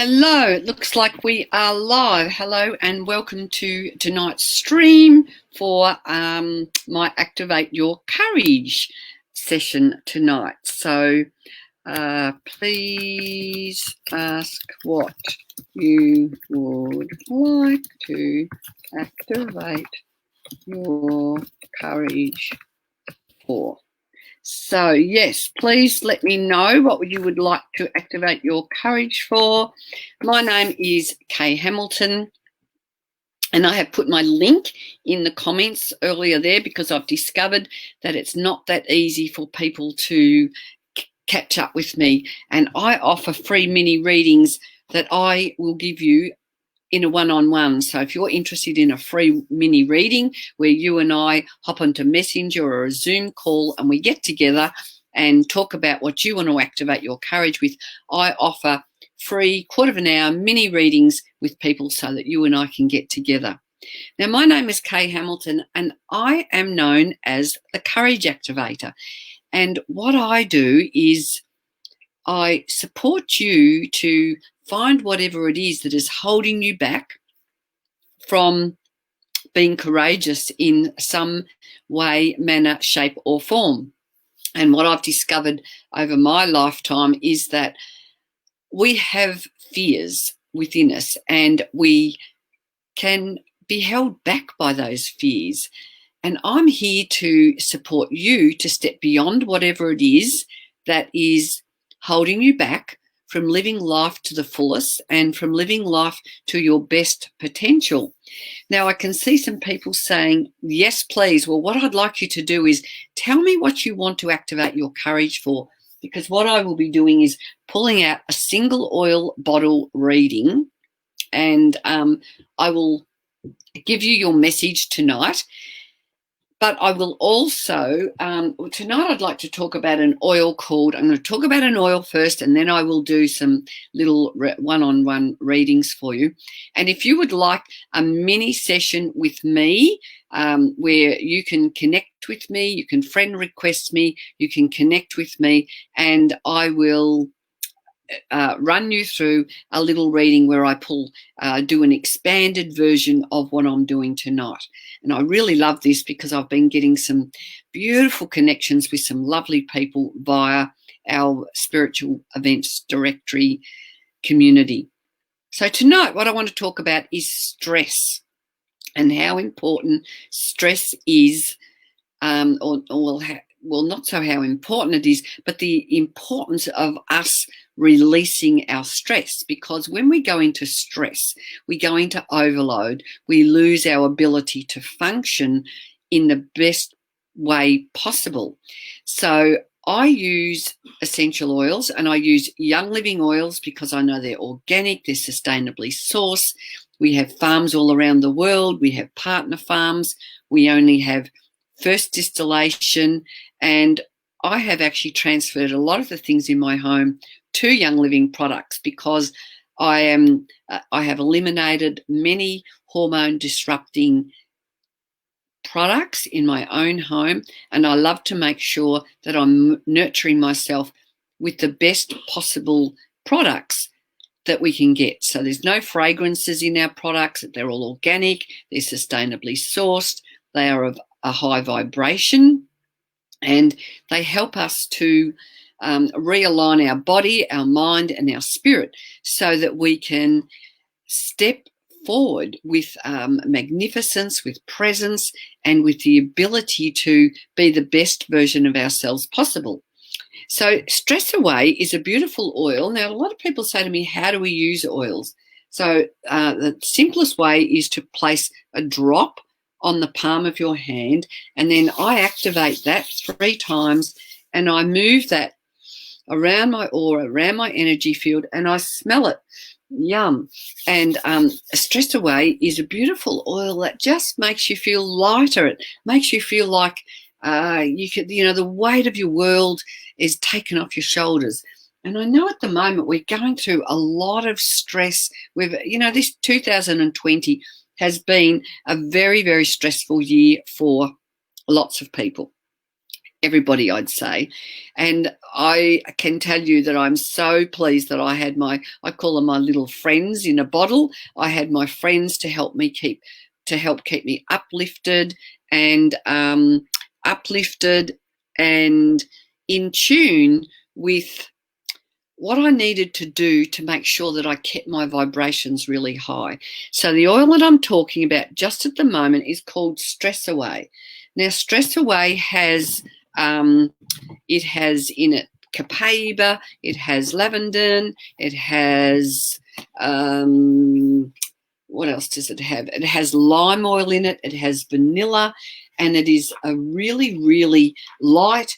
Hello, it looks like we are live. Hello and welcome to tonight's stream for my Activate Your Courage session tonight. So please ask what you would like to activate your courage for. So yes, please let me know what you would like to activate your courage for. My name is Kay Hamilton, and I have put my link in the comments earlier there because I've discovered that it's not that easy for people to catch up with me. And I offer free mini readings that I will give you in a one-on-one. So if you're interested in a free mini reading where you and I hop onto Messenger or a Zoom call and we get together and talk about what you want to activate your courage with, I offer free quarter-of-an-hour mini readings with people so that you and I can get together. Now, my name is Kay Hamilton and I am known as the Courage Activator. And what I do is I support you to find whatever it is that is holding you back from being courageous in some way, manner, shape, or form. And what I've discovered over my lifetime is that we have fears within us and we can be held back by those fears. And I'm here to support you to step beyond whatever it is that is holding you back from living life to the fullest and from living life to your best potential. Now, I can see some people saying, yes, please. Well, what I'd like you to do is tell me what you want to activate your courage for, because what I will be doing is pulling out a single oil bottle reading, and I will give you your message tonight. But I will also, tonight I'd like to talk about an oil called, I'm going to talk about an oil first, and then I will do some little one-on-one readings for you. And if you would like a mini session with me, where you can connect with me, you can friend request me, you can connect with me, and I will run you through a little reading where I do an expanded version of what I'm doing tonight. And I really love this because I've been getting some beautiful connections with some lovely people via our spiritual events directory community. So tonight, what I want to talk about is stress and how important stress is, not so how important it is, but the importance of us releasing our stress, because when we go into stress, we go into overload, we lose our ability to function in the best way possible. So I use essential oils, and I use Young Living oils because I know they're organic, they're sustainably sourced. We have farms all around the world. We have partner farms. We only have first distillation, and I have actually transferred a lot of the things in my home to Young Living products because I have eliminated many hormone disrupting products in my own home, and I love to make sure that I'm nurturing myself with the best possible products that we can get. So there's no fragrances in our products. They're all organic. They're sustainably sourced. They are of a high vibration, and they help us to realign our body, our mind, and our spirit so that we can step forward with magnificence, with presence, and with the ability to be the best version of ourselves possible. So Stress Away is a beautiful oil. Now, a lot of people say to me, how do we use oils? So the simplest way is to place a drop on the palm of your hand, and then I activate that 3 times, and I move that around my aura, around my energy field, and I smell it. Yum. And Stress Away is a beautiful oil that just makes you feel lighter. It makes you feel like the weight of your world is taken off your shoulders. And I know at the moment we're going through a lot of stress. This 2020 has been a very, very stressful year for lots of people. everybody, I'd say. And I can tell you that I'm so pleased that I had I call them my little friends in a bottle. I had my friends to help keep me uplifted and in tune with what I needed to do to make sure that I kept my vibrations really high. So the oil that I'm talking about just at the moment is called Stress Away. Now, Stress Away has it has in it copaiba, it has lavender, it has what else does it have? It has lime oil in it, it has vanilla, and it is a really, really light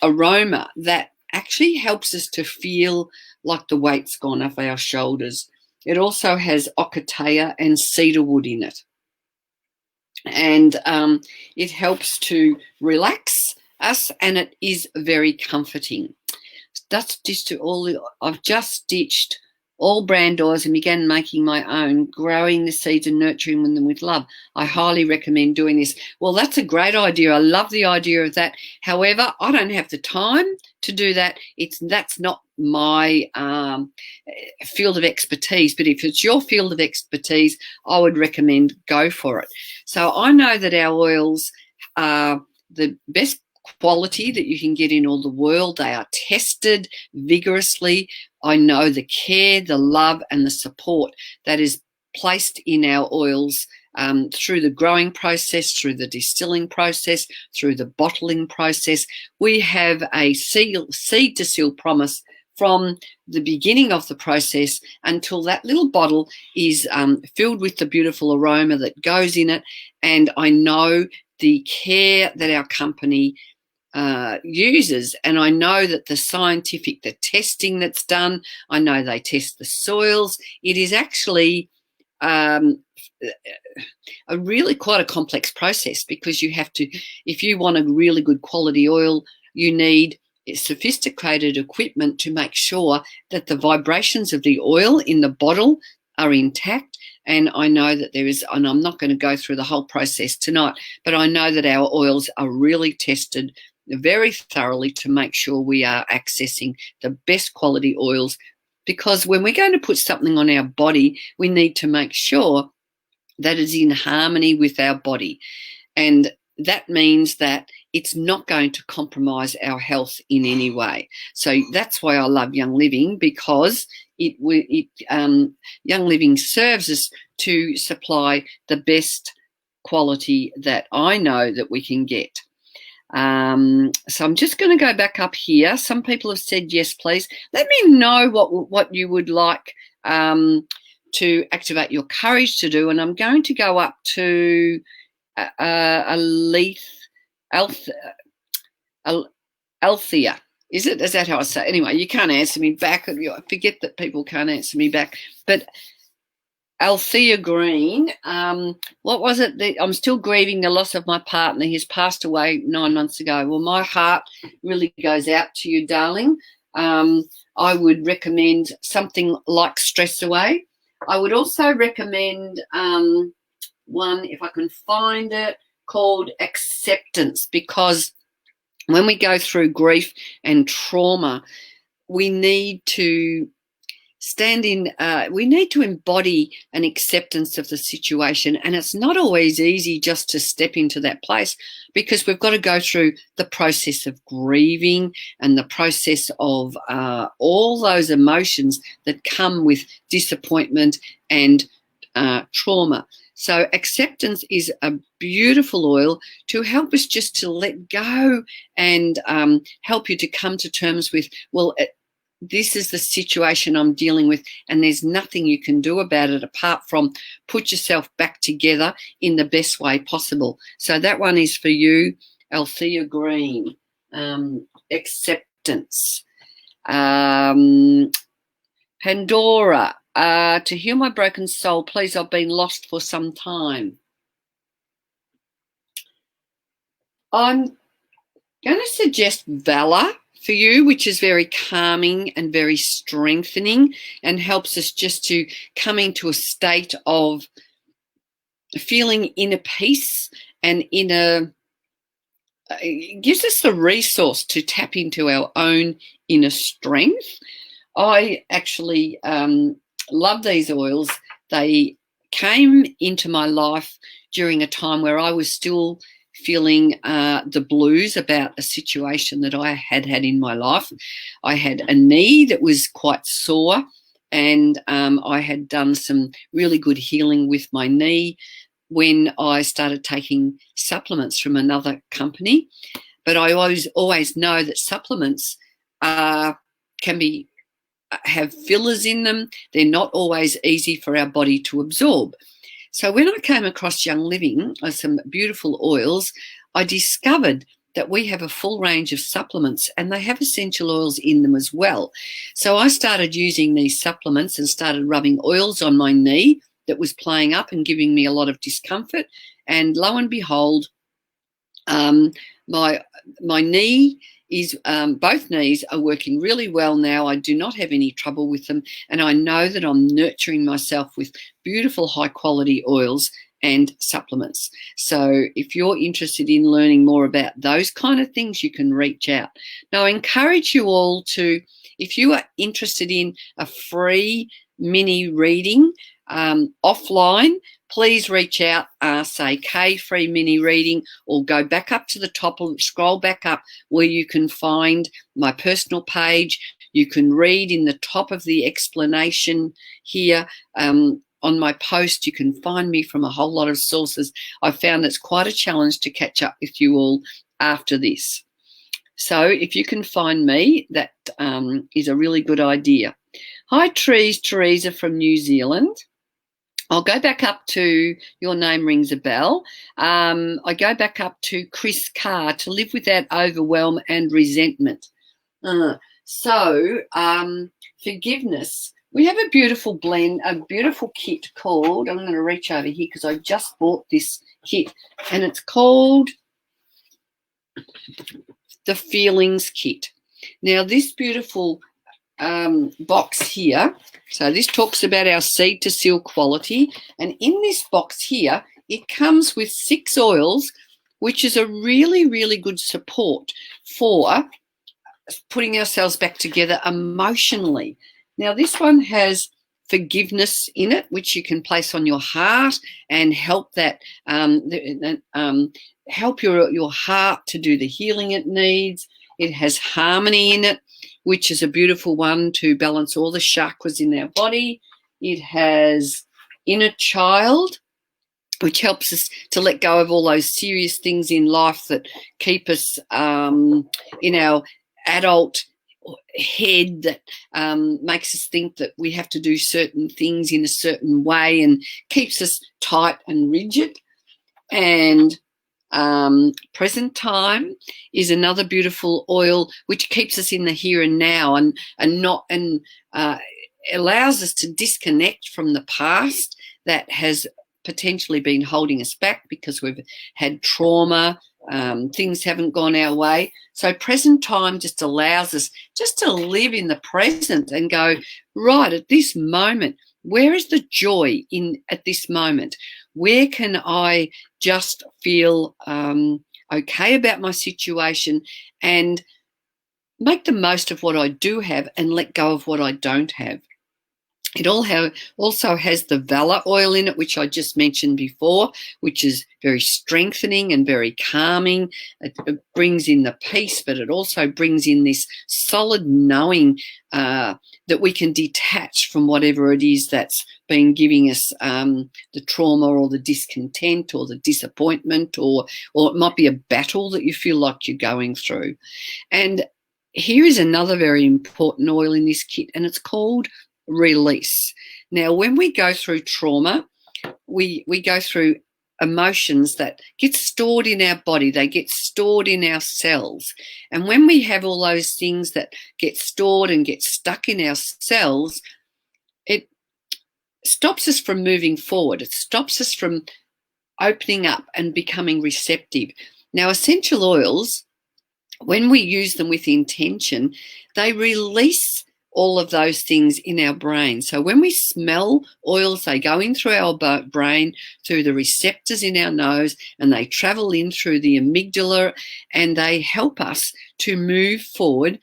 aroma that actually helps us to feel like the weight's gone off our shoulders. It also has ocotea and cedarwood in it. And it helps to relax us, and it is very comforting. That's just I've just stitched all brand oils and began making my own, growing the seeds and nurturing them with love. I highly recommend doing this. Well, that's a great idea. I love the idea of that. However, I don't have the time to do that. That's not my field of expertise, but if it's your field of expertise, I would recommend go for it. So I know that our oils are the best quality that you can get in all the world. They are tested vigorously. I know the care, the love, and the support that is placed in our oils through the growing process, through the distilling process, through the bottling process. We have a seed to seal promise from the beginning of the process until that little bottle is filled with the beautiful aroma that goes in it. And I know the care that our company uses, and I know that the testing that's done, I know they test the soils. It is actually a really quite a complex process, because you have to, if you want a really good quality oil, you need sophisticated equipment to make sure that the vibrations of the oil in the bottle are intact. And I know that there is, and I'm not going to go through the whole process tonight, but I know that our oils are really tested very thoroughly to make sure we are accessing the best quality oils, because when we're going to put something on our body, we need to make sure that it's in harmony with our body. And that means that it's not going to compromise our health in any way. So that's why I love Young Living, because Young Living serves us to supply the best quality that I know that we can get. So I'm just going to go back up here. Some people have said yes, please. Let me know what you would like to activate your courage to do. And I'm going to go up to Althea. Is it? Is that how I say it? Anyway, you can't answer me back. I forget that people can't answer me back. But Althea Green, what was it? I'm still grieving the loss of my partner. He's passed away 9 months ago. Well, my heart really goes out to you, darling. I would recommend something like Stress Away. I would also recommend one, if I can find it, called Acceptance, because when we go through grief and trauma, we need to we need to embody an acceptance of the situation. And it's not always easy just to step into that place, because we've got to go through the process of grieving and the process of all those emotions that come with disappointment and trauma. So Acceptance is a beautiful oil to help us just to let go and help you to come to terms with, well, this is the situation I'm dealing with, and there's nothing you can do about it apart from put yourself back together in the best way possible. So that one is for you, Althea Green. Acceptance. Pandora. To heal my broken soul, please, I've been lost for some time. I'm going to suggest Valor for you, which is very calming and very strengthening and helps us just to come into a state of feeling inner peace and inner it gives us the resource to tap into our own inner strength. I actually love these oils. They came into my life during a time where I was still feeling the blues about a situation that I had in my life. I had a knee that was quite sore, and I had done some really good healing with my knee when I started taking supplements from another company. But I always know that supplements can be have fillers in them. They're not always easy for our body to absorb. So when I came across Young Living, some beautiful oils, I discovered that we have a full range of supplements and they have essential oils in them as well. So I started using these supplements and started rubbing oils on my knee that was playing up and giving me a lot of discomfort. And lo and behold, my knee is both knees are working really well now. I do not have any trouble with them, and I know that I'm nurturing myself with beautiful high quality oils and supplements. So if you're interested in learning more about those kind of things, you can reach out. Now, I encourage you all to, if you are interested in a free mini reading offline, please reach out, say K free mini reading, or go back up to the top or scroll back up where you can find my personal page. You can read in the top of the explanation here on my post. You can find me from a whole lot of sources. I found it's quite a challenge to catch up with you all after this. So if you can find me, that is a really good idea. Hi, Teresa from New Zealand. I'll go back up to Your Name Rings a Bell. I go back up to Chris Carr, To Live Without Overwhelm and Resentment. Forgiveness. We have a beautiful blend, a beautiful kit called, I'm going to reach over here because I just bought this kit, and it's called the Feelings Kit. Now, this beautiful box here, so this talks about our seed to seal quality, and in this box here it comes with 6 oils, which is a really, really good support for putting ourselves back together emotionally. Now, this one has forgiveness in it, which you can place on your heart and help that help your heart to do the healing it needs. It has harmony in it, which is a beautiful one to balance all the chakras in our body. It has inner child, which helps us to let go of all those serious things in life that keep us in our adult head, that makes us think that we have to do certain things in a certain way and keeps us tight and rigid. And present time is another beautiful oil which keeps us in the here and now and allows us to disconnect from the past that has potentially been holding us back because we've had trauma, things haven't gone our way. So present time just allows us just to live in the present and go, right, at this moment, where is the joy at this moment? Where can I just feel okay about my situation and make the most of what I do have and let go of what I don't have? It also has the Valor oil in it, which I just mentioned before, which is very strengthening and very calming. It brings in the peace, but it also brings in this solid knowing that we can detach from whatever it is that's been giving us the trauma or the discontent or the disappointment, or it might be a battle that you feel like you're going through. And here is another very important oil in this kit, and it's called Release. Now, when we go through trauma, we go through emotions that get stored in our body. They get stored in our cells. And when we have all those things that get stored and get stuck in our cells, it stops us from moving forward. It stops us from opening up and becoming receptive. Now, essential oils, when we use them with intention, they release all of those things in our brain. So when we smell oils, they go in through our brain, through the receptors in our nose, and they travel in through the amygdala, and they help us to move forward.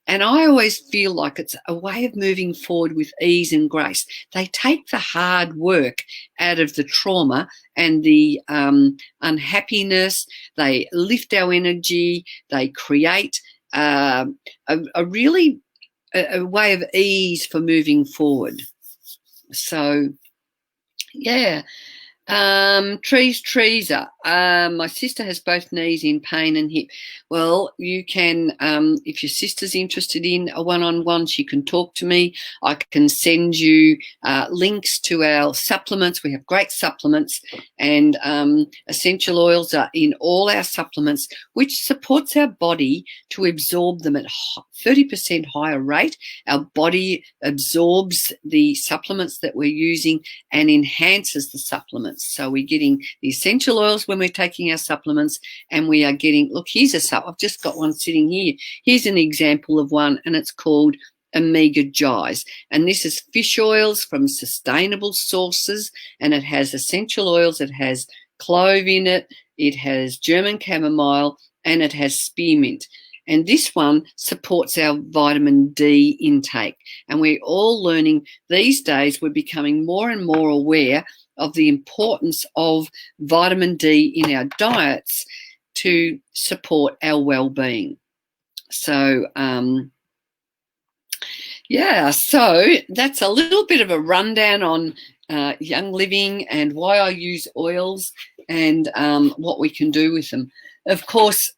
And I always feel like it's a way of moving forward with ease and grace. They take the hard work out of the trauma and the unhappiness. They lift our energy. They create a really a way of ease for moving forward. So, yeah. Teresa, my sister has both knees in pain and hip. Well, you can, if your sister's interested in a one-on-one, she can talk to me. I can send you links to our supplements. We have great supplements, and essential oils are in all our supplements, which supports our body to absorb them at 30% higher rate. Our body absorbs the supplements that we're using and enhances the supplements. So we're getting the essential oils when we're taking our supplements, and we are getting, look, here's I've just got one sitting here. Here's an example of one, and it's called Omega Gies. And this is fish oils from sustainable sources, and it has essential oils. It has clove in it. It has German chamomile, and it has spearmint. And this one supports our vitamin D intake. And we're all learning these days, we're becoming more and more aware of the importance of vitamin D in our diets to support our well-being. So, yeah, so that's a little bit of a rundown on Young Living and why I use oils and what we can do with them. Of course,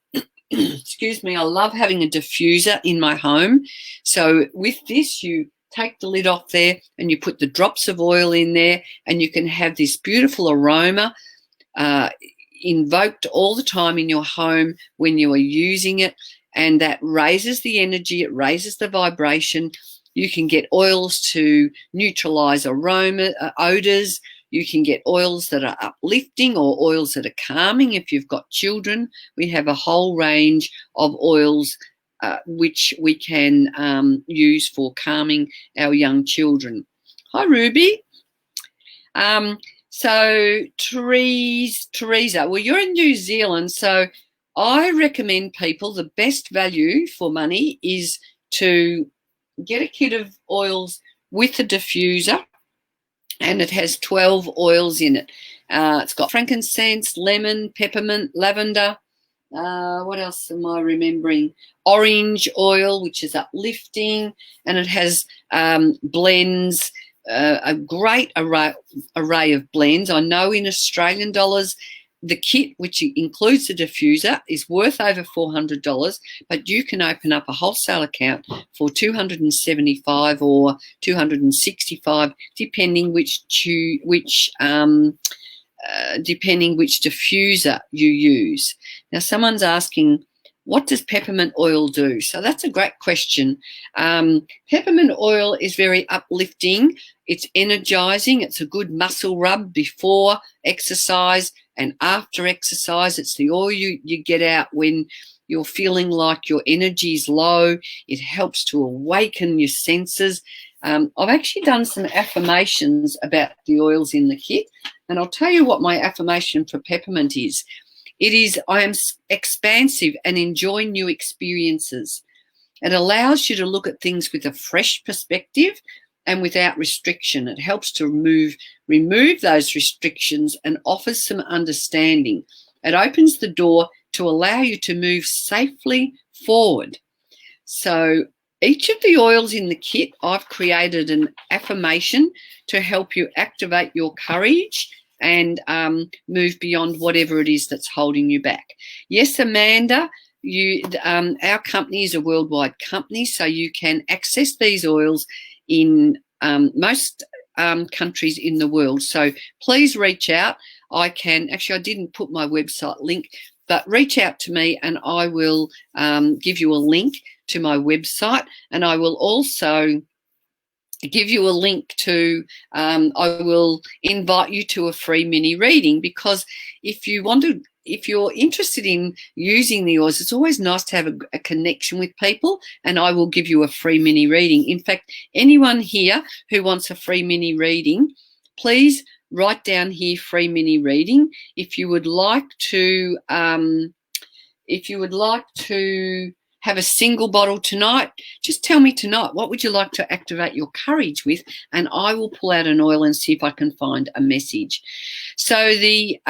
excuse me, I love having a diffuser in my home. So with this, you take the lid off there and you put the drops of oil in there, and you can have this beautiful aroma invoked all the time in your home when you are using it, and that raises the energy, it raises the vibration. You can get oils to neutralize aroma, odors. You can get oils that are uplifting or oils that are calming. If you've got children, we have a whole range of oils which we can use for calming our young children. Hi, Ruby. So, Teresa, well, you're in New Zealand, so I recommend people the best value for money is to get a kit of oils with a diffuser, and it has 12 oils in it. It's got frankincense, lemon, peppermint, lavender. What else am I remembering? Orange oil, which is uplifting, and it has blends, a great array of blends. I know in Australian dollars, the kit, which includes the diffuser, is worth over $400, but you can open up a wholesale account for $275 or $265, depending depending which diffuser you use. Now, someone's asking, what does peppermint oil do? So that's a great question. Peppermint oil is very uplifting. It's energizing. It's a good muscle rub before exercise and after exercise. It's the oil you get out when you're feeling like your energy is low. It helps to awaken your senses. I've actually done some affirmations about the oils in the kit, and I'll tell you what my affirmation for peppermint is. It is, I am expansive and enjoy new experiences. It allows you to look at things with a fresh perspective and without restriction. It helps to remove those restrictions and offers some understanding. It opens the door to allow you to move safely forward. So each of the oils in the kit, I've created an affirmation to help you activate your courage and move beyond whatever it is that's holding you back. Yes, Amanda, our company is a worldwide company, so you can access these oils in most countries in the world. So please reach out. I didn't put my website link, but reach out to me and I will give you a link to my website, and I will also give you a link to, I will invite you to a free mini reading, because if you want to if you're interested in using the oils, it's always nice to have a connection with people, and I will give you a free mini reading. In fact, anyone here who wants a free mini reading, please write down here free mini reading. If you would like to have a single bottle tonight, just tell me tonight, what would you like to activate your courage with? And I will pull out an oil and see if I can find a message. So the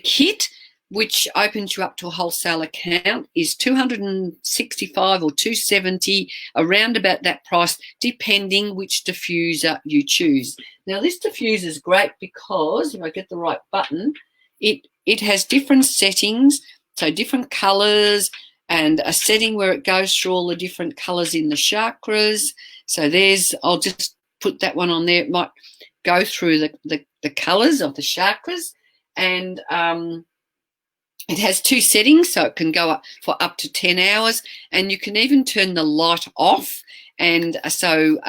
kit, which opens you up to a wholesale account, is $265 or $270, around about that price, depending which diffuser you choose. Now, this diffuser is great because, if I get the right button, it has different settings, so different colours, and a setting where it goes through all the different colours in the chakras. So I'll just put that one on there. It might go through the colours of the chakras, and it has 2 settings, so it can go up for up to 10 hours, and you can even turn the light off, and so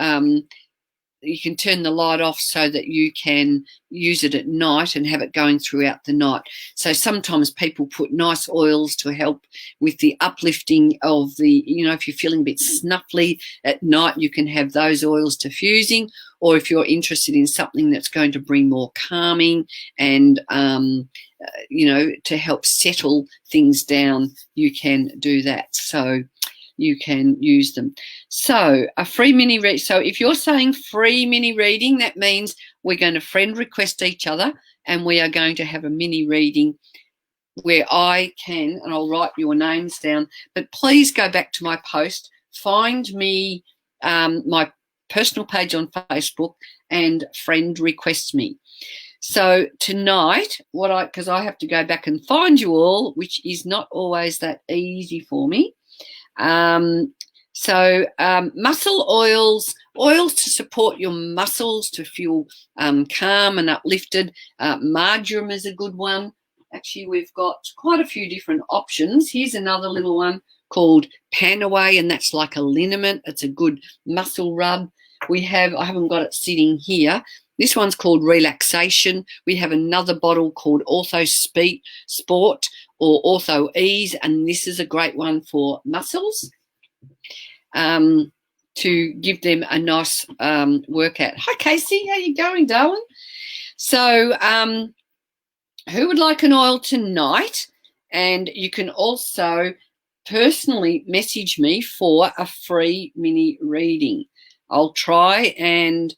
you can turn the light off so that you can use it at night and have it going throughout the night. So sometimes people put nice oils to help with the uplifting of the, if you're feeling a bit snuffly at night, you can have those oils diffusing. Or if you're interested in something that's going to bring more calming and, to help settle things down, you can do that. So you can use them. So a free mini read. So if you're saying free mini reading, that means we're going to friend request each other, and we are going to have a mini reading where I can, and I'll write your names down, but please go back to my post, find me, my personal page on Facebook, and friend request me. So tonight, because I have to go back and find you all, which is not always that easy for me. Muscle oils to support your muscles, to feel calm and uplifted. Marjoram is a good one. Actually, we've got quite a few different options. Here's another little one called Panaway, and that's like a liniment. It's a good muscle rub. I haven't got it sitting here. This one's called Relaxation. We have another bottle called Ortho Sport or Ortho Ease, and this is a great one for muscles to give them a nice workout. Hi, Casey. How you going, darling? So who would like an oil tonight? And you can also personally message me for a free mini reading. I'll try and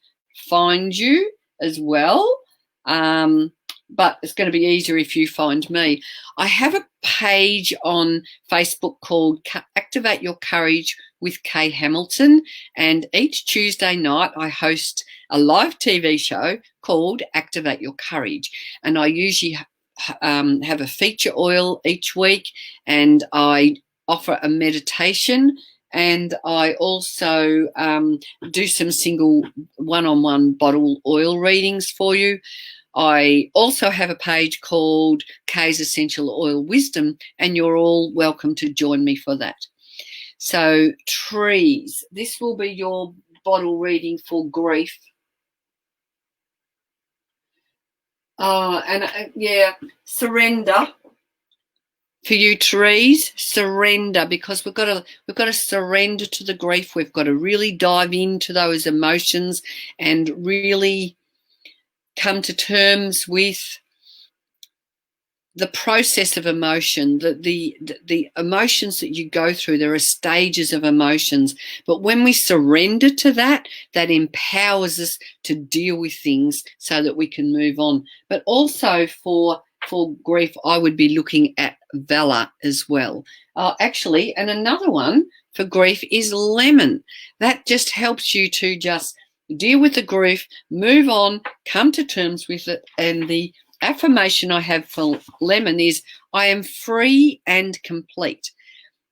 find you as well, but it's going to be easier if you find me. I have a page on Facebook called Activate Your Courage with Kay Hamilton, and each Tuesday night I host a live TV show called Activate Your Courage, and I usually have a feature oil each week, and I offer a meditation, and I also do some single one-on-one bottle oil readings for you. I also have a page called Kay's Essential Oil Wisdom, and you're all welcome to join me for that. So trees, this will be your bottle reading for grief. Surrender. For you trees, surrender, because we've got to surrender to the grief. We've got to really dive into those emotions and really come to terms with the process of emotion, the emotions that you go through. There are stages of emotions, but when we surrender to that, that empowers us to deal with things so that we can move on. But also for grief, I would be looking at valor as well. Actually, and another one for grief is lemon. That just helps you to just deal with the grief, move on, come to terms with it. And the affirmation I have for lemon is, I am free and complete.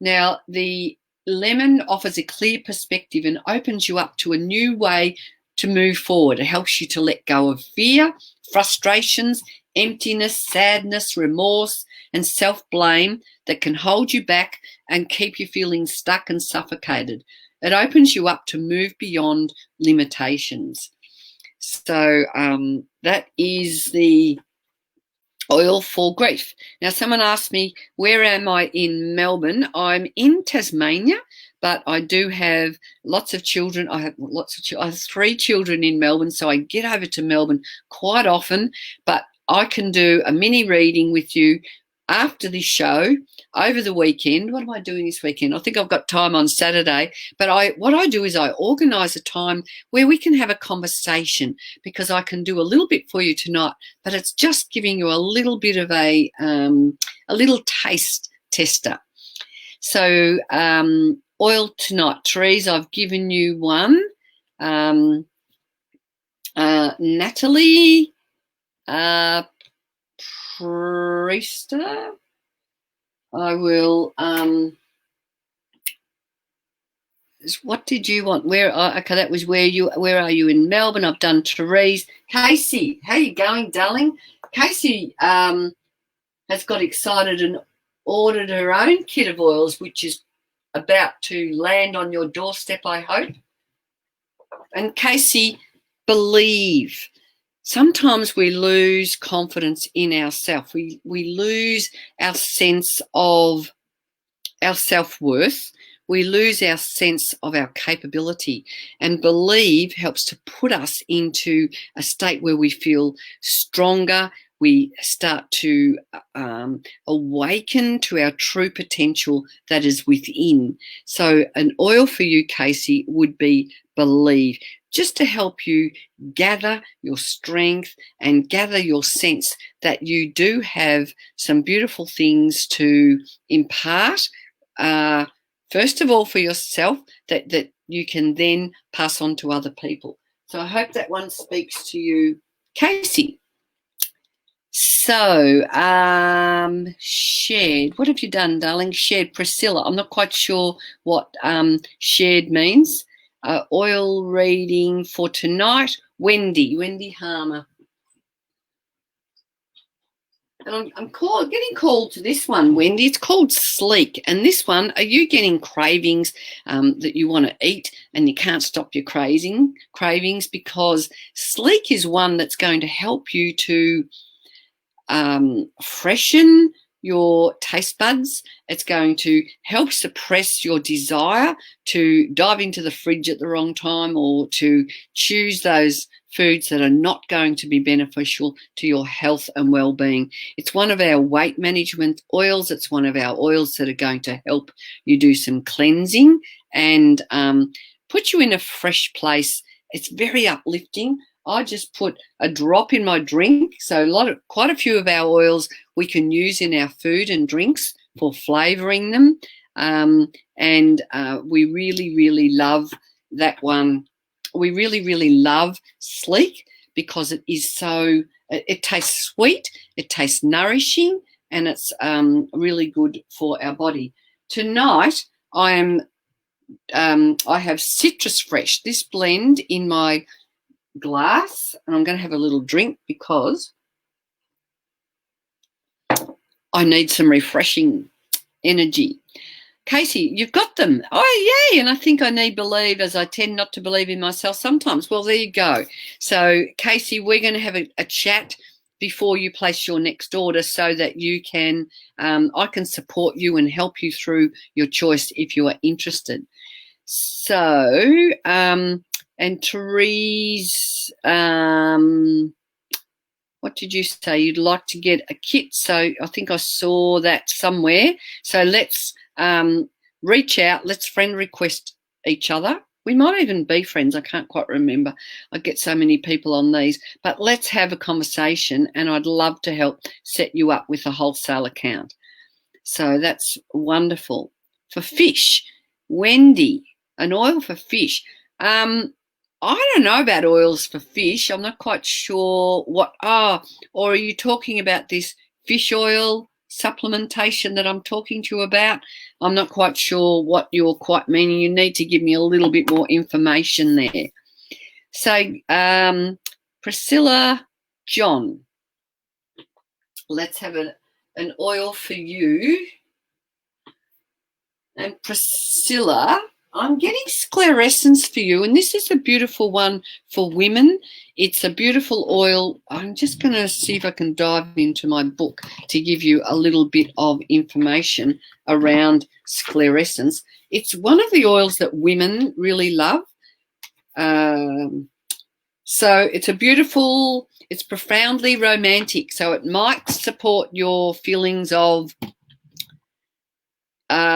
Now, the lemon offers a clear perspective and opens you up to a new way to move forward. It helps you to let go of fear, frustrations, emptiness, sadness, remorse, and self-blame that can hold you back and keep you feeling stuck and suffocated. It opens you up to move beyond limitations. So that is the oil for grief. Now, someone asked me, where am I in Melbourne? I'm in Tasmania, but I do have lots of children. I have 3 children in Melbourne, so I get over to Melbourne quite often, but I can do a mini reading with you after this show over the weekend. What am I doing this weekend? I think I've got time on Saturday, but what I do is I organise a time where we can have a conversation, because I can do a little bit for you tonight, but it's just giving you a little bit of a little taste tester. So oil tonight, Therese, I've given you one. Natalie, Priester, I will. What did you want? Okay, that was where are you in Melbourne? I've done Therese. Casey, how you going, darling? Casey has got excited and ordered her own kit of oils, which is about to land on your doorstep, I hope. And Casey, believe. Sometimes we lose confidence in ourselves. We lose our sense of our self-worth. We lose our sense of our capability, and believe helps to put us into a state where we feel stronger. We start to awaken to our true potential that is within. So an oil for you, Casey, would be believe, just to help you gather your strength and gather your sense that you do have some beautiful things to impart. First of all, for yourself, that you can then pass on to other people. So I hope that one speaks to you, Casey. So, shared. What have you done, darling? Shared, Priscilla. I'm not quite sure what shared means. Oil reading for tonight, Wendy Harmer. And I'm getting called to this one, Wendy. It's called Sleek. And this one, are you getting cravings that you want to eat and you can't stop your cravings? Because Sleek is one that's going to help you to freshen your taste buds. It's going to help suppress your desire to dive into the fridge at the wrong time, or to choose those foods that are not going to be beneficial to your health and well-being. It's one of our weight management oils. It's one of our oils that are going to help you do some cleansing and put you in a fresh place. It's very uplifting. I just put a drop in my drink. So quite a few of our oils we can use in our food and drinks for flavouring them. And we really, really love that one. We really, really love Sleek because it is it tastes sweet, it tastes nourishing, and it's really good for our body. Tonight, I have Citrus Fresh, this blend in my glass, and I'm going to have a little drink because I need some refreshing energy. Casey, you've got them. Oh, yay. And I think I need believe, as I tend not to believe in myself sometimes. Well, there you go. So, Casey, we're going to have a chat before you place your next order so that you can, I can support you and help you through your choice if you are interested. So, and Therese, what did you say? You'd like to get a kit. So I think I saw that somewhere. So let's reach out. Let's friend request each other. We might even be friends. I can't quite remember. I get so many people on these. But let's have a conversation, and I'd love to help set you up with a wholesale account. So that's wonderful. For fish, Wendy, an oil for fish. I don't know about oils for fish. I'm not quite sure what or are you talking about this fish oil supplementation that I'm talking to you about? I'm not quite sure what you're quite meaning. You need to give me a little bit more information there. So, Priscilla John, let's have an oil for you. And Priscilla, I'm getting sclerescence for you, and this is a beautiful one for women. It's a beautiful oil. I'm just going to see if I can dive into my book to give you a little bit of information around sclerescence. It's one of the oils that women really love. So it's a beautiful, it's profoundly romantic. So it might support your feelings of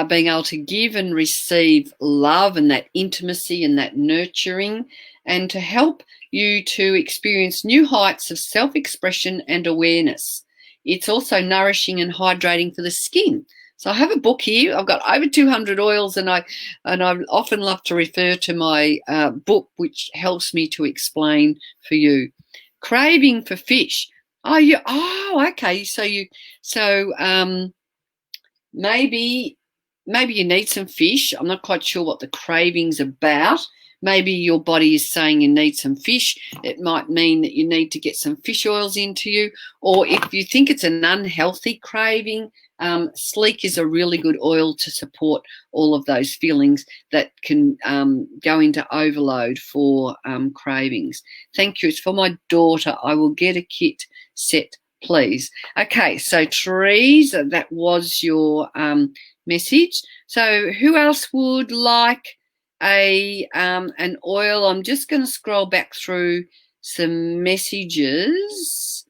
being able to give and receive love and that intimacy and that nurturing, and to help you to experience new heights of self-expression and awareness. It's also nourishing and hydrating for the skin. So I have a book here. I've got over 200 oils, and I often love to refer to my book, which helps me to explain for you. Craving for fish. Okay. Maybe you need some fish. I'm not quite sure what the craving's about. Maybe your body is saying you need some fish. It might mean that you need to get some fish oils into you. Or if you think it's an unhealthy craving, Sleek is a really good oil to support all of those feelings that can go into overload for cravings. Thank you. It's for my daughter. I will get a kit set, please. Okay, so trees, that was your message. So who else would like an oil? I'm just going to scroll back through some messages.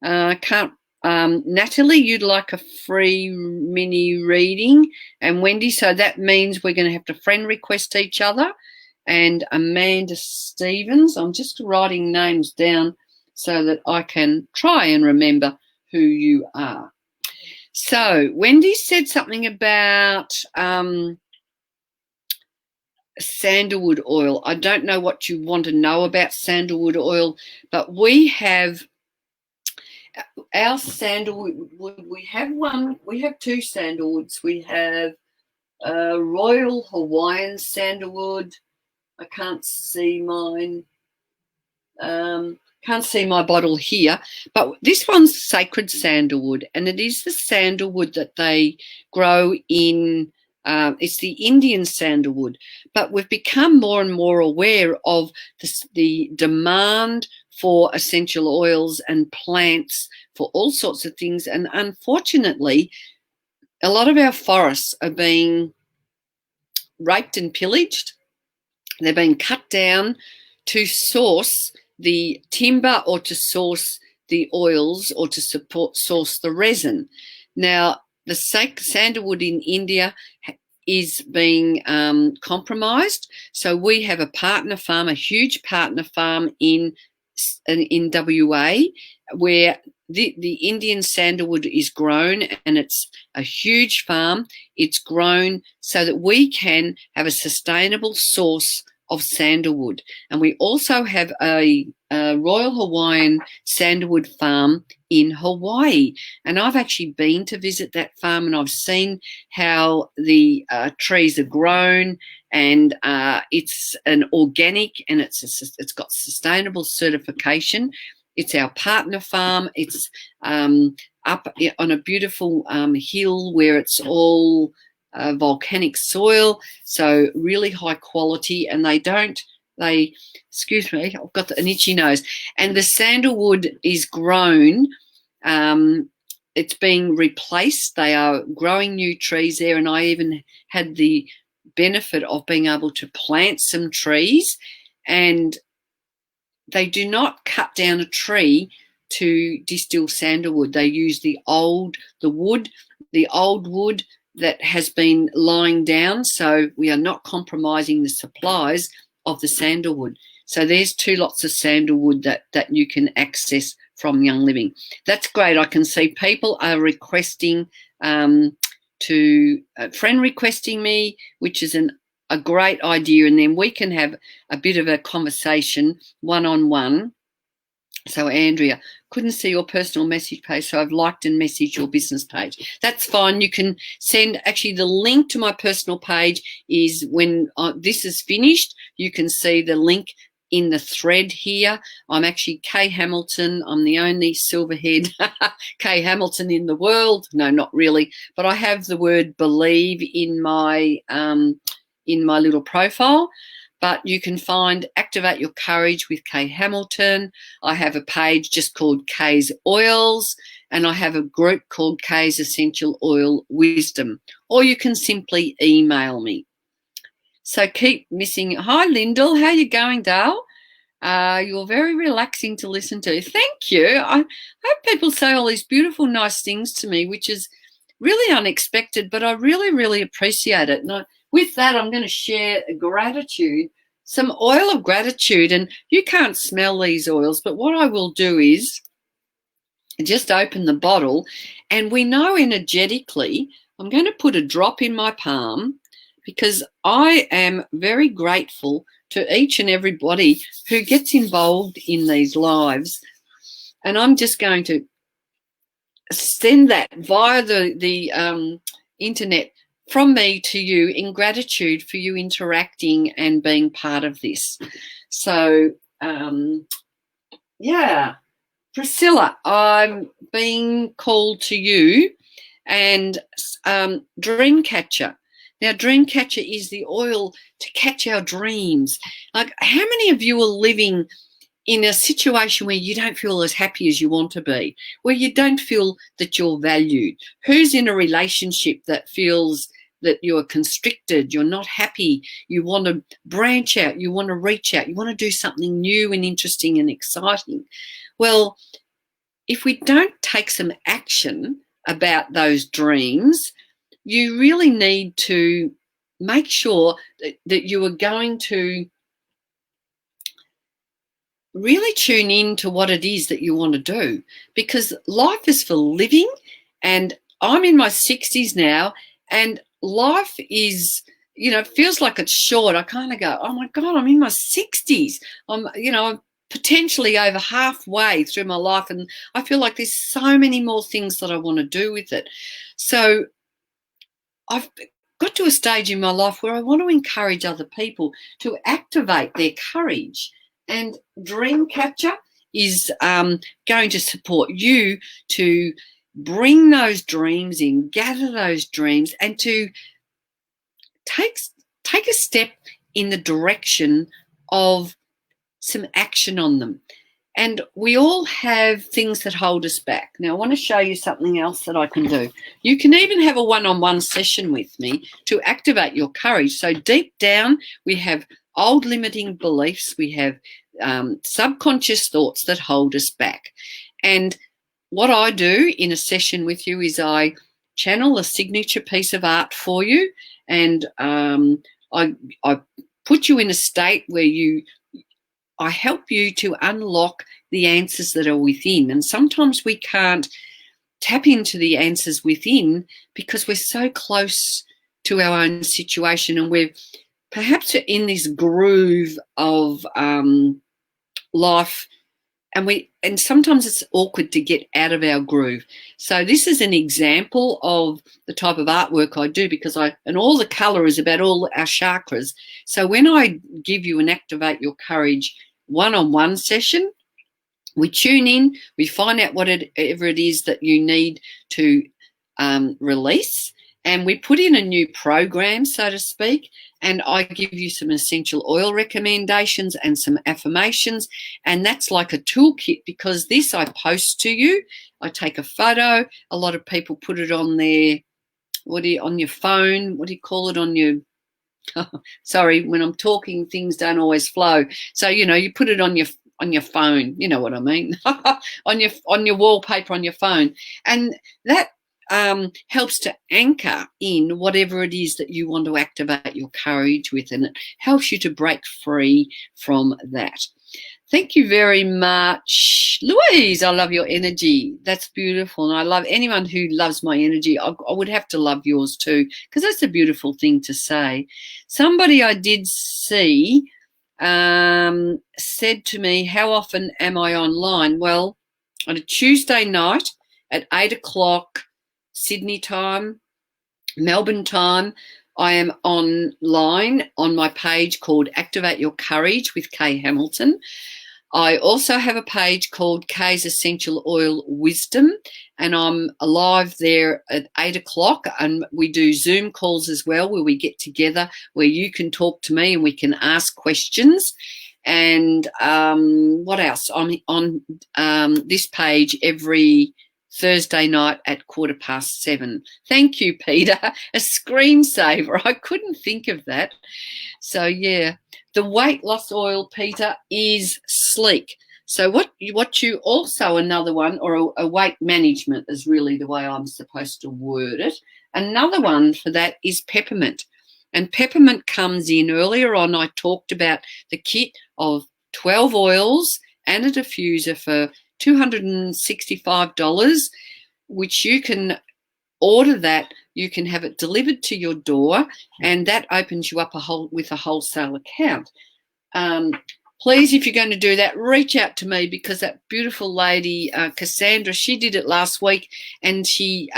Natalie, you'd like a free mini reading, and Wendy, so that means we're going to have to friend request each other. And Amanda Stevens, I'm just writing names down so that I can try and remember who you are. So Wendy said something about sandalwood oil. I don't know what you want to know about sandalwood oil, but we have our sandalwood. We have two sandalwoods. We have Royal Hawaiian sandalwood. I can't see mine. Can't see my bottle here, but this one's sacred sandalwood, and it is the sandalwood that they grow in. It's the Indian sandalwood, but we've become more and more aware of the demand for essential oils and plants for all sorts of things. And unfortunately, a lot of our forests are being raped and pillaged. They're being cut down to source the timber or to source the oils or to source the resin. Now, the sandalwood in India is being compromised. So we have a partner farm, a huge partner farm in WA, where the Indian sandalwood is grown, and it's a huge farm. It's grown so that we can have a sustainable source of sandalwood. And we also have a Royal Hawaiian sandalwood farm in Hawaii. And I've actually been to visit that farm, and I've seen how the trees are grown, and it's an organic, and it's got sustainable certification. It's our partner farm. It's up on a beautiful hill where it's all volcanic soil, so really high quality. And excuse me, I've got an itchy nose. And the sandalwood is grown. It's being replaced. They are growing new trees there, and I even had the benefit of being able to plant some trees. And they do not cut down a tree to distill sandalwood. They use the old wood that has been lying down, so we are not compromising the supplies of the sandalwood. So there's 2 lots of sandalwood that you can access from Young Living. That's great. I can see people are requesting to friend requesting me, which is a great idea, and then we can have a bit of a conversation one-on-one. So Andrea, couldn't see your personal message page, so I've liked and messaged your business page. That's fine. You can send, actually the link to my personal page is when this is finished, you can see the link in the thread here. I'm actually Kay Hamilton. I'm the only silverhead Kay Hamilton in the world. No, not really, but I have the word believe in my in my little profile, but you can find Activate Your Courage with Kay Hamilton. I have a page just called Kay's Oils, and I have a group called Kay's Essential Oil Wisdom, or you can simply email me. So keep missing. Hi, Lyndall. How you going, Dale? You're very relaxing to listen to. Thank you. I have people say all these beautiful, nice things to me, which is really unexpected, but I really, really appreciate it. And with that, I'm going to share gratitude, some oil of gratitude. And you can't smell these oils, but what I will do is just open the bottle, and we know energetically, I'm going to put a drop in my palm because I am very grateful to each and everybody who gets involved in these lives. And I'm just going to send that via the internet from me to you in gratitude for you interacting and being part of this. So, yeah, Priscilla, I'm being called to you, and Dreamcatcher. Now, Dreamcatcher is the oil to catch our dreams. Like, how many of you are living in a situation where you don't feel as happy as you want to be, where you don't feel that you're valued? Who's in a relationship that feels that you're constricted, you're not happy, you want to branch out, you want to reach out, you want to do something new and interesting and exciting? Well, if we don't take some action about those dreams, you really need to make sure that you are going to really tune in to what it is that you want to do, because life is for living. And I'm in my 60s now, and life is, feels like it's short. I kind of go, oh my God, I'm in my 60s. I'm potentially over halfway through my life, and I feel like there's so many more things that I want to do with it. So I've got to a stage in my life where I want to encourage other people to activate their courage. And Dreamcatcher is going to support you to bring those dreams in, gather those dreams, and to take a step in the direction of some action on them. And we all have things that hold us back. Now, I want to show you something else that I can do. You can even have a one-on-one session with me to activate your courage. So deep down, we have old limiting beliefs. We have subconscious thoughts that hold us back. And what I do in a session with you is I channel a signature piece of art for you, and I put you in a state where I help you to unlock the answers that are within. And sometimes we can't tap into the answers within because we're so close to our own situation, and we're perhaps in this groove of life, and sometimes it's awkward to get out of our groove. So this is an example of the type of artwork I do, because and all the color is about all our chakras. So when I give you an Activate Your Courage one-on-one session, we tune in, we find out whatever it is that you need to release, and we put in a new program, so to speak, and I give you some essential oil recommendations and some affirmations, and that's like a toolkit, because this I post to you. I take a photo. A lot of people put it on their, on your phone, what do you call it, on your, sorry, when I'm talking, things don't always flow. So, you put it on your phone, you know what I mean, on your wallpaper on your phone. And that helps to anchor in whatever it is that you want to activate your courage with, and it helps you to break free from that. Thank you very much, Louise. I love your energy. That's beautiful. And I love anyone who loves my energy. I would have to love yours too, because that's a beautiful thing to say. Somebody I did see said to me, how often am I online? Well, on a Tuesday night at 8 o'clock Sydney time, Melbourne time, I am online on my page called Activate Your Courage with Kay Hamilton. I also have a page called Kay's Essential Oil Wisdom, and I'm live there at 8 o'clock, and we do Zoom calls as well where we get together where you can talk to me and we can ask questions. And what else? I'm on this page every Thursday night at 7:15. Thank you, Peter. A screensaver. I couldn't think of that. So, yeah, the weight loss oil, Peter, is sleek. So what you also, another one, or a weight management is really the way I'm supposed to word it. Another one for that is peppermint. And peppermint comes in, earlier on I talked about the kit of 12 oils and a diffuser for $265, which you can order that. You can have it delivered to your door, and that opens you up with a wholesale account. Please, if you're going to do that, reach out to me, because that beautiful lady, Cassandra, she did it last week and she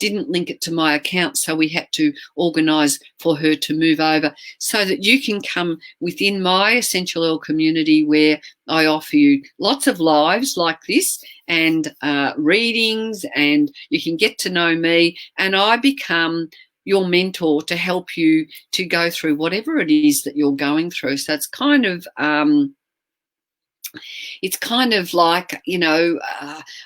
didn't link it to my account, so we had to organise for her to move over so that you can come within my essential oil community where I offer you lots of lives like this and readings, and you can get to know me, and I become your mentor to help you to go through whatever it is that you're going through. So it's kind of like, you know,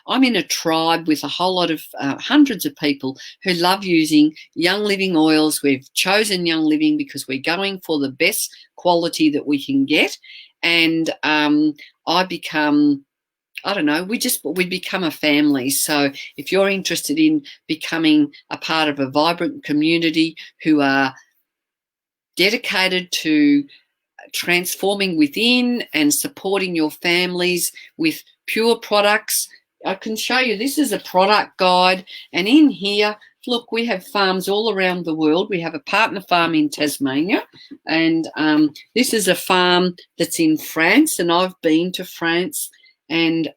I'm in a tribe with a whole lot of hundreds of people who love using Young Living oils. We've chosen Young Living because we're going for the best quality that we can get, and I become, I don't know, we become a family. So if you're interested in becoming a part of a vibrant community who are dedicated to transforming within and supporting your families with pure products, I can show you. This is a product guide, and in here, look, we have farms all around the world. We have a partner farm in Tasmania, and this is a farm that's in France, and I've been to France and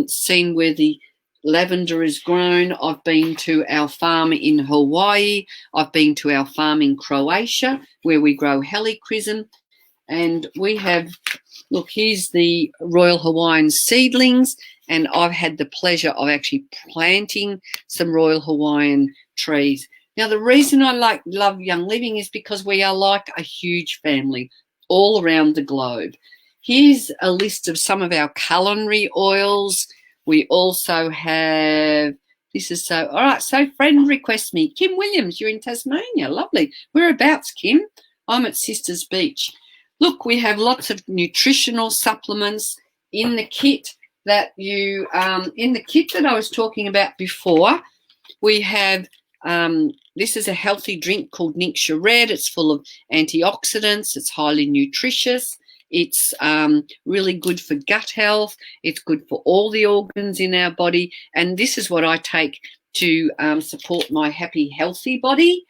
seen where the lavender is grown. I've been to our farm in Hawaii. I've been to our farm in Croatia where we grow helichrysum. And we have, look, here's the Royal Hawaiian seedlings, and I've had the pleasure of actually planting some Royal Hawaiian trees. Now, the reason I love Young Living is because we are like a huge family all around the globe. Here's a list of some of our culinary oils. We also have, this is so, all right, so friend requests me. Kim Williams, you're in Tasmania. Lovely. Whereabouts, Kim? I'm at Sisters Beach. Look, we have lots of nutritional supplements in the kit that you, in the kit that I was talking about before. We have, this is a healthy drink called Nixia Red. It's full of antioxidants. It's highly nutritious. It's really good for gut health. It's good for all the organs in our body. And this is what I take to support my happy, healthy body.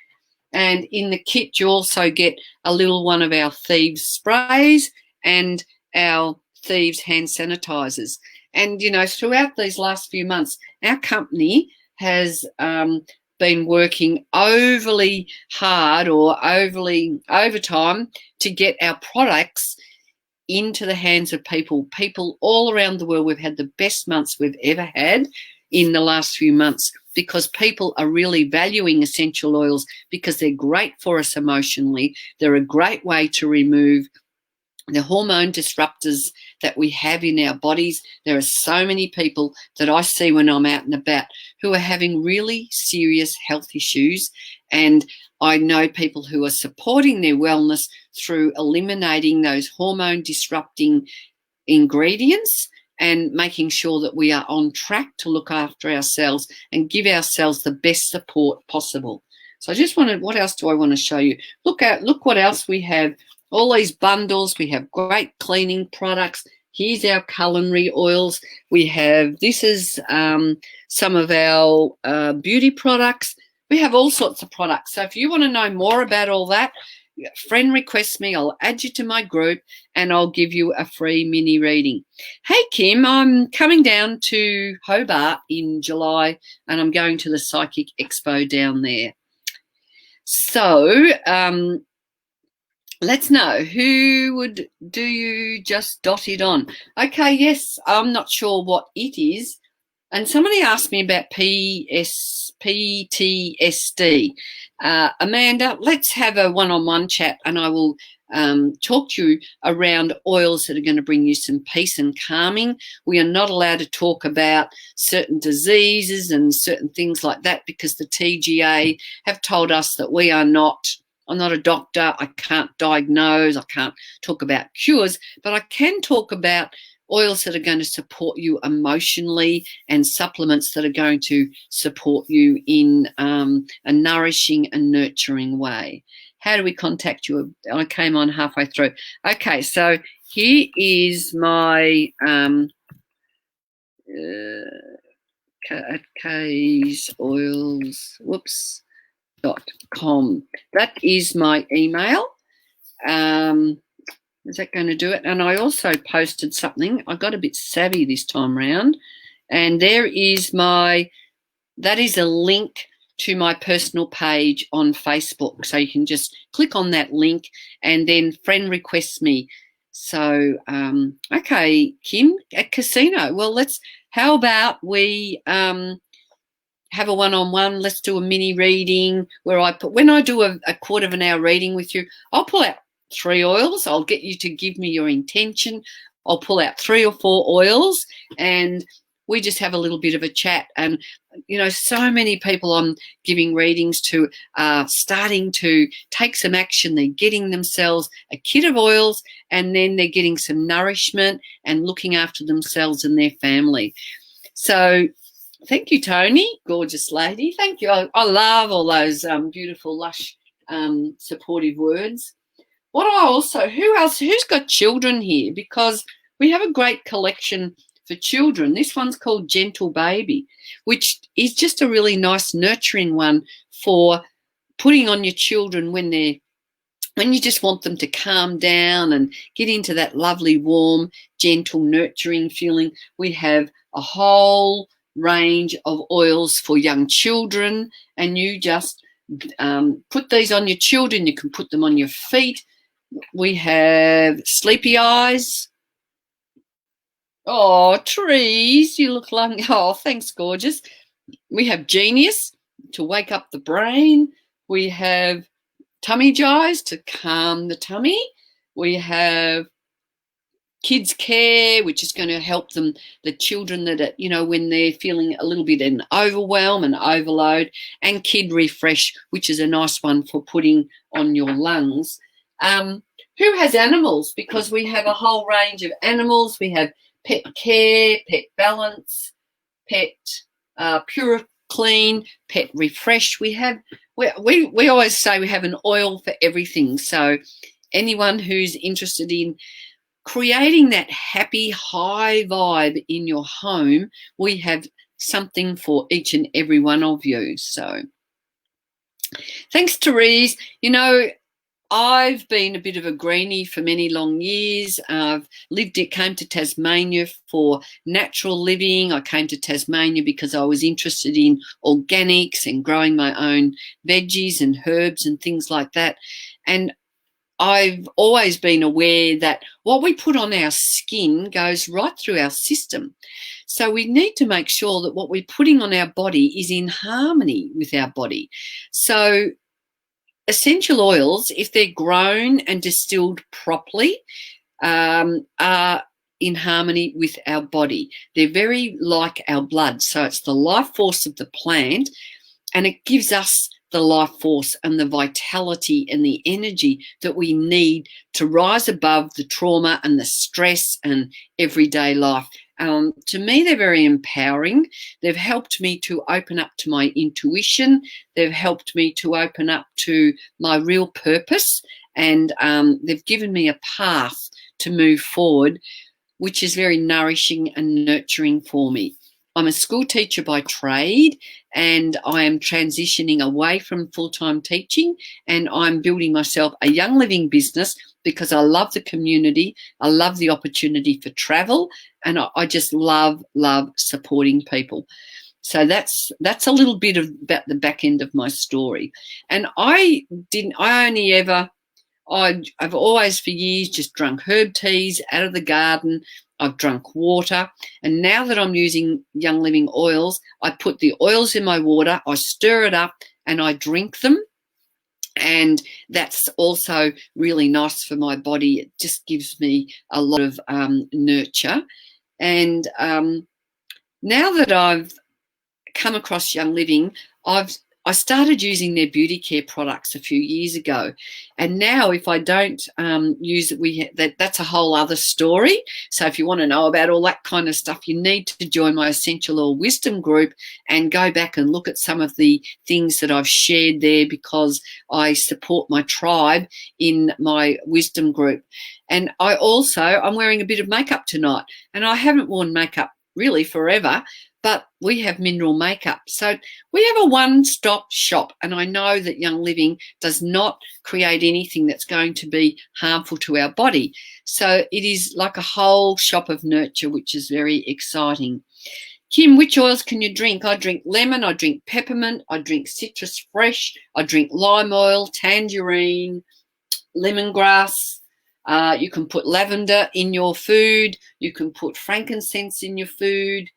And in the kit, you also get a little one of our Thieves sprays and our Thieves hand sanitizers. And, you know, throughout these last few months, our company has been working overly hard or overtime to get our products into the hands of people all around the world. We've had the best months we've ever had in the last few months because people are really valuing essential oils because they're great for us emotionally. They're a great way to remove the hormone disruptors that we have in our bodies. There are so many people that I see when I'm out and about who are having really serious health issues, and I know people who are supporting their wellness through eliminating those hormone disrupting ingredients and making sure that we are on track to look after ourselves and give ourselves the best support possible. So I just wanted, what else do I want to show you? Look what else we have. All these bundles. We have great cleaning products. Here's our culinary oils. We have, this is some of our beauty products. We have all sorts of products. So if you want to know more about all that, friend request me. I'll add you to my group and I'll give you a free mini reading. Hey, Kim, I'm coming down to Hobart in July and I'm going to the Psychic Expo down there. So let's know, who would do you just dot it on? Okay, yes, I'm not sure what it is. And somebody asked me about PTSD. Amanda, let's have a one-on-one chat, and I will talk to you around oils that are going to bring you some peace and calming. We are not allowed to talk about certain diseases and certain things like that because the TGA have told us that we are not. I'm not a doctor. I can't diagnose. I can't talk about cures, but I can talk about oils that are going to support you emotionally and supplements that are going to support you in a nourishing and nurturing way. How do we contact you? I came on halfway through. Okay, so here is my K's Oils, .com. That is my email. Is that going to do it? And I also posted something. I got a bit savvy this time round. And there is that is a link to my personal page on Facebook. So you can just click on that link and then friend request me. So, okay, Kim, at Casino. Well, how about we have a one-on-one? Let's do a mini reading where when I do a quarter of an hour reading with you, I'll pull out 3 oils. I'll get you to give me your intention. I'll pull out 3 or 4 oils and we just have a little bit of a chat. And, so many people I'm giving readings to are starting to take some action. They're getting themselves a kit of oils and then they're getting some nourishment and looking after themselves and their family. So thank you, Tony, gorgeous lady. Thank you. I love all those beautiful, lush, supportive words. Who's got children here? Because we have a great collection for children. This one's called Gentle Baby, which is just a really nice nurturing one for putting on your children when you just want them to calm down and get into that lovely, warm, gentle, nurturing feeling. We have a whole range of oils for young children, and you just put these on your children. You can put them on your feet. We have Sleepy Eyes. Oh, Trees, you look like, oh, thanks, gorgeous. We have Genius to wake up the brain. We have Tummy Jives to calm the tummy. We have Kids Care, which is going to help them, the children that are, when they're feeling a little bit in overwhelm and overload. And Kid Refresh, which is a nice one for putting on your lungs. Who has animals? Because we have a whole range of animals. We have Pet Care, Pet Balance, Pet Pure Clean, Pet Refresh. We always say we have an oil for everything. So anyone who's interested in creating that happy, high vibe in your home, we have something for each and every one of you. So thanks, Therese. I've been a bit of a greenie for many long years. Came to Tasmania for natural living. I came to Tasmania because I was interested in organics and growing my own veggies and herbs and things like that. And I've always been aware that what we put on our skin goes right through our system. So we need to make sure that what we're putting on our body is in harmony with our body. So essential oils, if they're grown and distilled properly, are in harmony with our body. They're very like our blood. So it's the life force of the plant, and it gives us the life force and the vitality and the energy that we need to rise above the trauma and the stress and everyday life. To me, they're very empowering. They've helped me to open up to my intuition. They've helped me to open up to my real purpose. And they've given me a path to move forward, which is very nourishing and nurturing for me. I'm a school teacher by trade, and I am transitioning away from full-time teaching, and I'm building myself a young living business because I love the community. I love the opportunity for travel, and I just love supporting people. So that's a little bit about the back end of my story. And I I've always for years just drunk herb teas out of the garden. I've drunk water. And now that I'm using Young Living oils, I put the oils in my water, I stir it up, and I drink them. And that's also really nice for my body. It just gives me a lot of nurture. And now that I've come across Young Living, I started using their beauty care products a few years ago, and now if I don't use it, that's a whole other story. So if you want to know about all that kind of stuff, you need to join my Essential Oil Wisdom group and go back and look at some of the things that I've shared there, because I support my tribe in my wisdom group. And I'm wearing a bit of makeup tonight, and I haven't worn makeup really forever, but we have mineral makeup. So we have a one-stop shop, and I know that Young Living does not create anything that's going to be harmful to our body. So it is like a whole shop of nurture, which is very exciting. Kim, which oils can you drink? I drink lemon, I drink peppermint, I drink citrus fresh, I drink lime oil, tangerine, lemongrass. You can put lavender in your food. You can put frankincense in your food.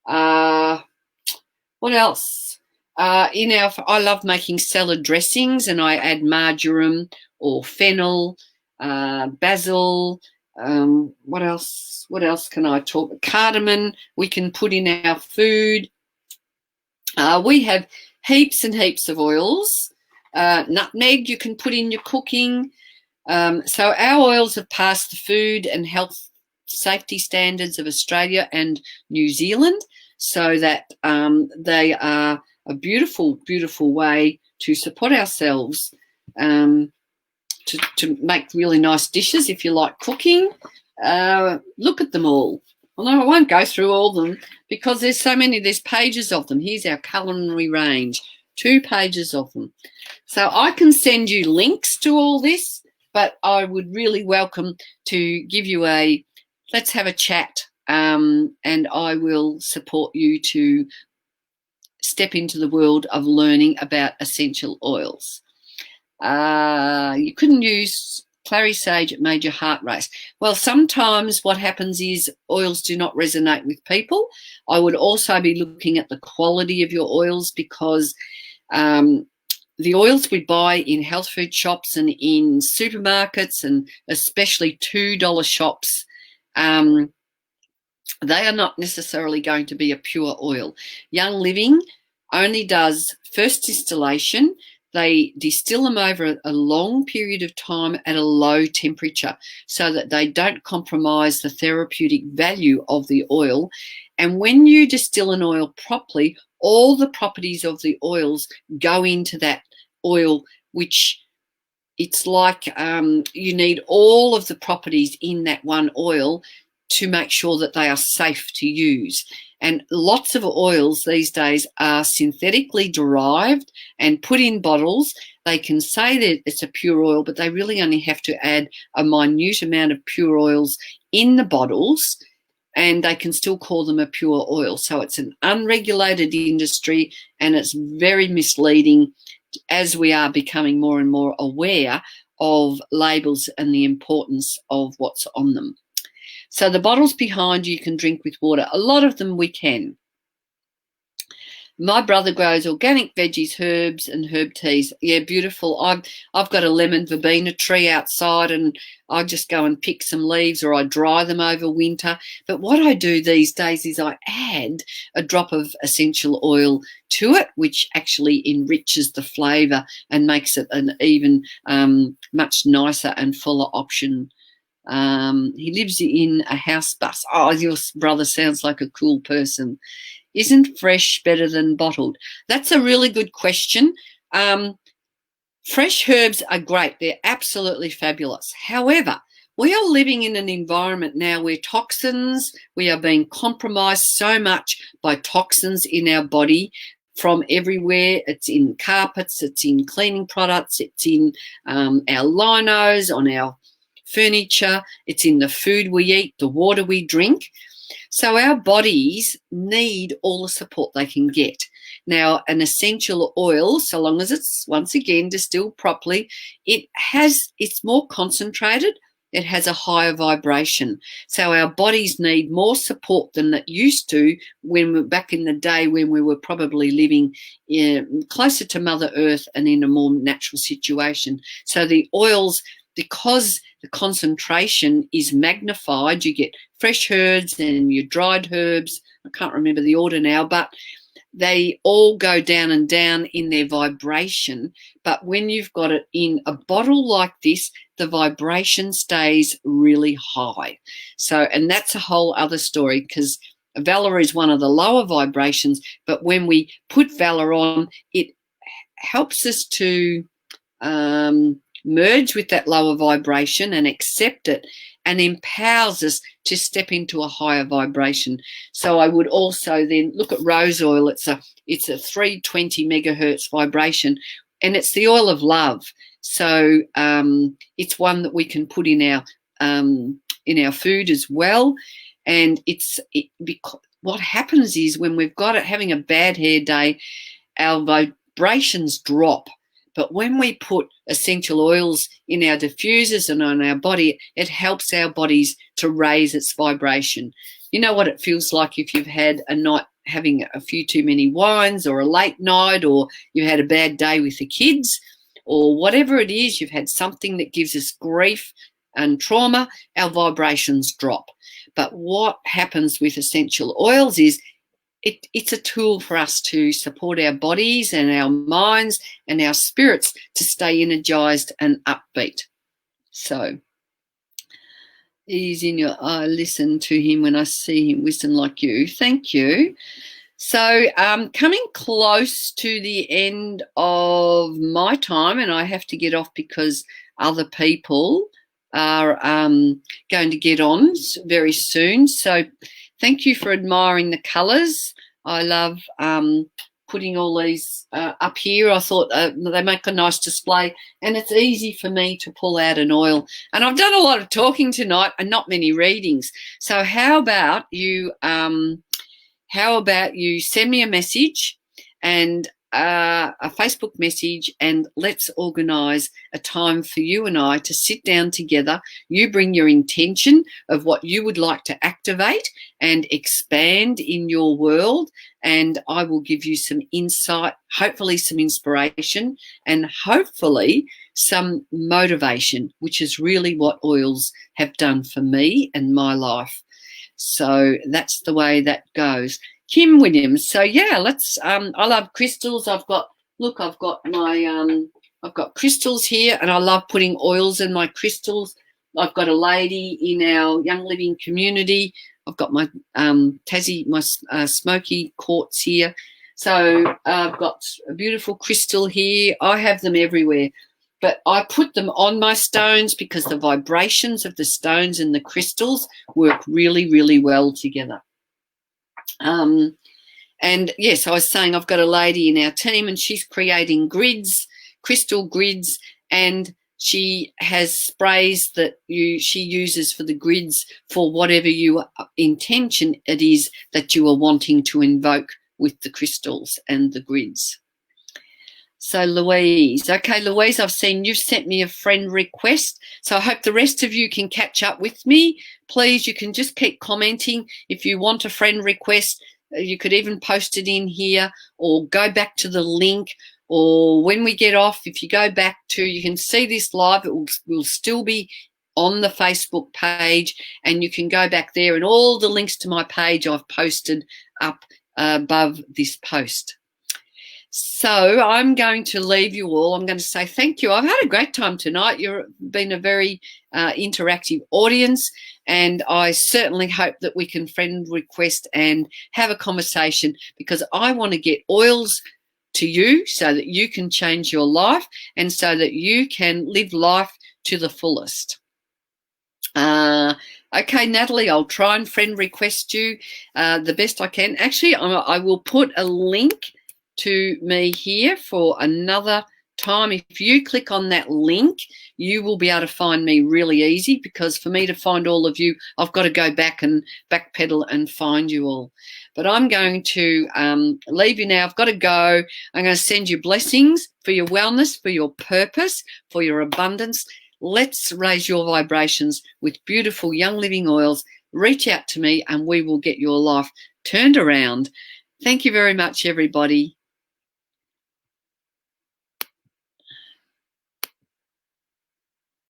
What else? I love making salad dressings, and I add marjoram or fennel, basil. What else? What else can I talk? Cardamom we can put in our food. We have heaps and heaps of oils. Nutmeg you can put in your cooking. So our oils have passed the food and health safety standards of Australia and New Zealand, so that they are a beautiful, beautiful way to support ourselves, to make really nice dishes if you like cooking. Look at them all. Although I won't go through all of them because there's so many, there's pages of them. Here's our culinary range, 2 pages of them. So I can send you links to all this, but I would really welcome to give you let's have a chat, and I will support you to step into the world of learning about essential oils. You couldn't use clary sage, it made your heart race. Well, sometimes what happens is oils do not resonate with people. I would also be looking at the quality of your oils, because the oils we buy in health food shops and in supermarkets, and especially $2 shops, they are not necessarily going to be a pure oil. Young Living only does first distillation. They distill them over a long period of time at a low temperature so that they don't compromise the therapeutic value of the oil. And when you distill an oil properly, all the properties of the oils go into that oil, which it's like you need all of the properties in that one oil to make sure that they are safe to use. And lots of oils these days are synthetically derived and put in bottles. They can say that it's a pure oil, but they really only have to add a minute amount of pure oils in the bottles, and they can still call them a pure oil. So it's an unregulated industry, and it's very misleading as we are becoming more and more aware of labels and the importance of what's on them. So the bottles behind you can drink with water. A lot of them we can. My brother grows organic veggies, herbs, and herb teas. Yeah, beautiful. I've got a lemon verbena tree outside, and I just go and pick some leaves, or I dry them over winter. But what I do these days is I add a drop of essential oil to it, which actually enriches the flavour and makes it an even much nicer and fuller option. He lives in a house bus. Oh, your brother sounds like a cool person. Isn't fresh better than bottled? That's a really good question. Fresh herbs are great. They're absolutely fabulous. However, we are living in an environment now where we are being compromised so much by toxins in our body from everywhere. It's in carpets, it's in cleaning products, it's in our linos, on our furniture, it's in the food we eat, the water we drink. So our bodies need all the support they can get. Now, an essential oil, so long as it's, once again, distilled properly, it's more concentrated. It has a higher vibration. So our bodies need more support than it used to when we, back in the day when we were probably living closer to Mother Earth and in a more natural situation. So the oils, because the concentration is magnified, you get fresh herbs and your dried herbs. I can't remember the order now, but they all go down and down in their vibration. But when you've got it in a bottle like this, the vibration stays really high. So, and that's a whole other story, because Valor is one of the lower vibrations, but when we put Valor on, it helps us to merge with that lower vibration and accept it, and empowers us to step into a higher vibration. So I would also then look at rose oil. It's a 320 megahertz vibration, and it's the oil of love. So it's one that we can put in our food as well. And because what happens is when we've got it having a bad hair day, our vibrations drop. But when we put essential oils in our diffusers and on our body, it helps our bodies to raise its vibration. You know what it feels like if you've had a night having a few too many wines, or a late night, or you've had a bad day with the kids, or whatever it is, you've had something that gives us grief and trauma, our vibrations drop. But what happens with essential oils is it's a tool for us to support our bodies and our minds and our spirits to stay energized and upbeat. So he's in your eye. Listen to him when I see him. Wisdom like you. Thank you. So coming close to the end of my time, and I have to get off because other people are going to get on very soon. So thank you for admiring the colours. I love putting all these up here. I thought they make a nice display, and it's easy for me to pull out an oil. And I've done a lot of talking tonight and not many readings. So how about you send me a message and a Facebook message, and let's organise a time for you and I to sit down together. You bring your intention of what you would like to activate and expand in your world, and I will give you some insight, hopefully some inspiration, and hopefully some motivation, which is really what oils have done for me and my life. So that's the way that goes. Kim Williams. So yeah, let's. I love crystals. I've got my I've got crystals here, and I love putting oils in my crystals. I've got a lady in our Young Living community. I've got my smoky quartz here. So I've got a beautiful crystal here. I have them everywhere, but I put them on my stones because the vibrations of the stones and the crystals work really, really well together. And yes, I was saying I've got a lady in our team, and she's creating grids, crystal grids, and she has sprays that she uses for the grids for whatever intention it is that you are wanting to invoke with the crystals and the grids. So Louise, okay, Louise, I've seen you've sent me a friend request. So I hope the rest of you can catch up with me. Please, you can just keep commenting. If you want a friend request, you could even post it in here, or go back to the link, or when we get off, if you go back to, you can see this live, it will still be on the Facebook page, and you can go back there, and all the links to my page I've posted up above this post. So I'm going to leave you all. I'm going to say thank you. I've had a great time tonight. You've been a very interactive audience, and I certainly hope that we can friend request and have a conversation, because I want to get oils to you so that you can change your life and so that you can live life to the fullest. Okay, Natalie, I'll try and friend request you the best I can. Actually, I will put a link to me here for another time, if you click on that link, you will be able to find me really easy, because for me to find all of you, I've got to go back and backpedal and find you all. But I'm going to leave you now. I've got to go. I'm going to send you blessings for your wellness, for your purpose, for your abundance. Let's raise your vibrations with beautiful Young Living oils. Reach out to me and we will get your life turned around. Thank you very much, everybody.